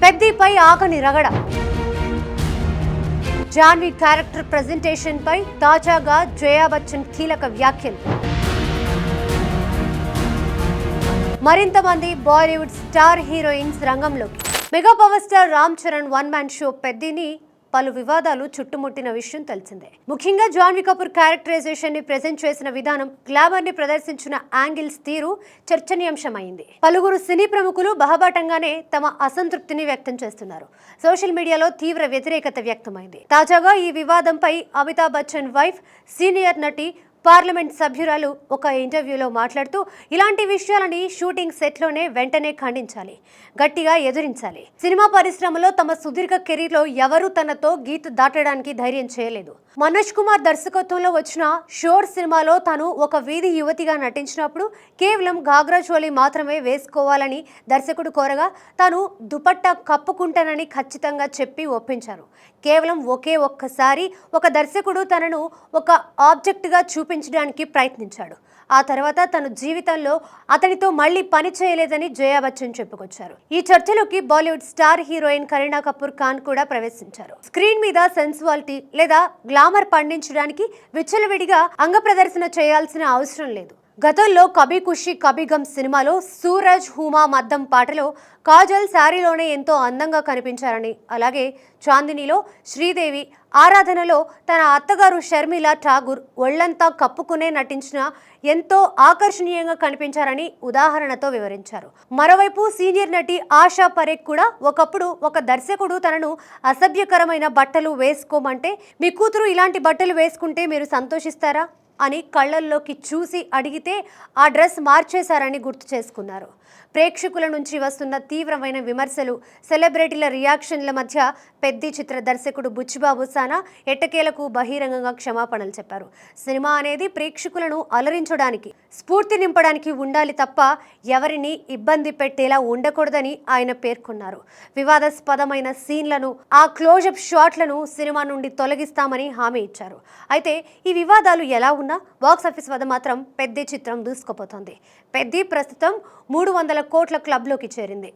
పెద్దిపై ఆగని రగడ. Janhvi character presentation పై తాజాగా జయా బచ్చన్ కీలక వ్యాఖ్యలు. మరింత మంది బాలీవుడ్ స్టార్ హీరోయిన్స్ రంగంలోకి. Mega power star Ram Charan one man show పెద్దిని పలు వివాదాలు చుట్టుముట్టిన విషయం తెలిసిందే. ముఖ్యంగా జాన్వీ కపూర్ క్యారెక్టరైజేషన్ ని ప్రెజెంట్ చేసిన విధానం, గ్లామర్ ని ప్రదర్శించిన యాంగిల్స్ తీరు చర్చనీయాంశమైంది. పలువురు సినీ ప్రముఖులు బహబాటంగానే తమ అసంతృప్తిని వ్యక్తం చేస్తున్నారు. సోషల్ మీడియాలో తీవ్ర వ్యతిరేకత వ్యక్తమైంది. తాజాగా ఈ వివాదంపై అమితాబ్ బచ్చన్ వైఫ్, సీనియర్ నటి, పార్లమెంట్ సభ్యురాలు ఒక ఇంటర్వ్యూలో మాట్లాడుతూ ఇలాంటి విషయాలని షూటింగ్ సెట్లోనే వెంటనే ఖండించాలి, గట్టిగా ఎదురించాలి. సినిమా పరిశ్రమలో తమ సుదీర్ఘ కెరీర్లో ఎవరూ తనతో గీత దాటడానికి ధైర్యం చేయలేదు. మనోజ్ కుమార్ దర్శకత్వంలో వచ్చిన షోర్ సినిమాలో తాను ఒక వీధి యువతిగా నటించినప్పుడు కేవలం ఘాగ్రా చోళీ మాత్రమే వేసుకోవాలని దర్శకుడు కోరగా తాను దుపట్టా కప్పుకుంటానని ఖచ్చితంగా చెప్పి ఒప్పించారు. కేవలం ఒకే ఒక్కసారి ఒక దర్శకుడు తనను ఒక ఆబ్జెక్ట్గా చూపించడానికి ప్రయత్నించాడు. ఆ తర్వాత తన జీవితంలో అతనితో మళ్లీ పని చేయలేదని జయా బచ్చన్ చెప్పుకొచ్చారు. ఈ చర్చలోకి బాలీవుడ్ స్టార్ హీరోయిన్ కరీనా కపూర్ ఖాన్ కూడా ప్రవేశించారు. స్క్రీన్ మీద సెన్సువాలిటీ లేదా గ్లామర్ పండించడానికి విచ్చలవిడిగా అంగ ప్రదర్శన చేయాల్సిన అవసరం లేదు. గతంలో కభీ ఖుషీ కభీ గమ్ సినిమాలో సూరజ్, హుమా మద్దం పాటలో కాజల్ శారీలోనే ఎంతో అందంగా కనిపించారని, అలాగే చాందినీలో శ్రీదేవి, ఆరాధనలో తన అత్తగారు షర్మిలా ఠాగూర్ ఒళ్లంతా కప్పుకునే నటించిన ఎంతో ఆకర్షణీయంగా కనిపించారని ఉదాహరణతో వివరించారు. మరోవైపు సీనియర్ నటి ఆశా పరేఖ్ కూడా ఒకప్పుడు ఒక దర్శకుడు తనను అసభ్యకరమైన బట్టలు వేసుకోమంటే మీ కూతురు ఇలాంటి బట్టలు వేసుకుంటే మీరు సంతోషిస్తారా అని కళ్ళల్లోకి చూసి అడిగితే ఆ డ్రెస్ మార్చేశారని గుర్తు చేసుకున్నారు. ప్రేక్షకుల నుంచి వస్తున్న తీవ్రమైన విమర్శలు, సెలబ్రిటీల రియాక్షన్ల మధ్య పెద్ది చిత్ర దర్శకుడు బుచ్చిబాబు సానా ఎట్టకేలకు బహిరంగంగా క్షమాపణలు చెప్పారు. సినిమా అనేది ప్రేక్షకులను అలరించడానికి, స్ఫూర్తి నింపడానికి ఉండాలి తప్ప ఎవరిని ఇబ్బంది పెట్టేలా ఉండకూడదని ఆయన పేర్కొన్నారు. వివాదాస్పదమైన సీన్లను, ఆ క్లోజప్ షాట్లను సినిమా నుండి తొలగిస్తామని హామీ ఇచ్చారు. అయితే ఈ వివాదాలు ఎలా ఉన్నా బాక్సాఫీస్ వద్ద మాత్రం పెద్ది చిత్రం దూసుకుపోతోంది. పెద్ది ప్రస్తుతం 300 కోట్ల క్లబ్లోకి చేరింది.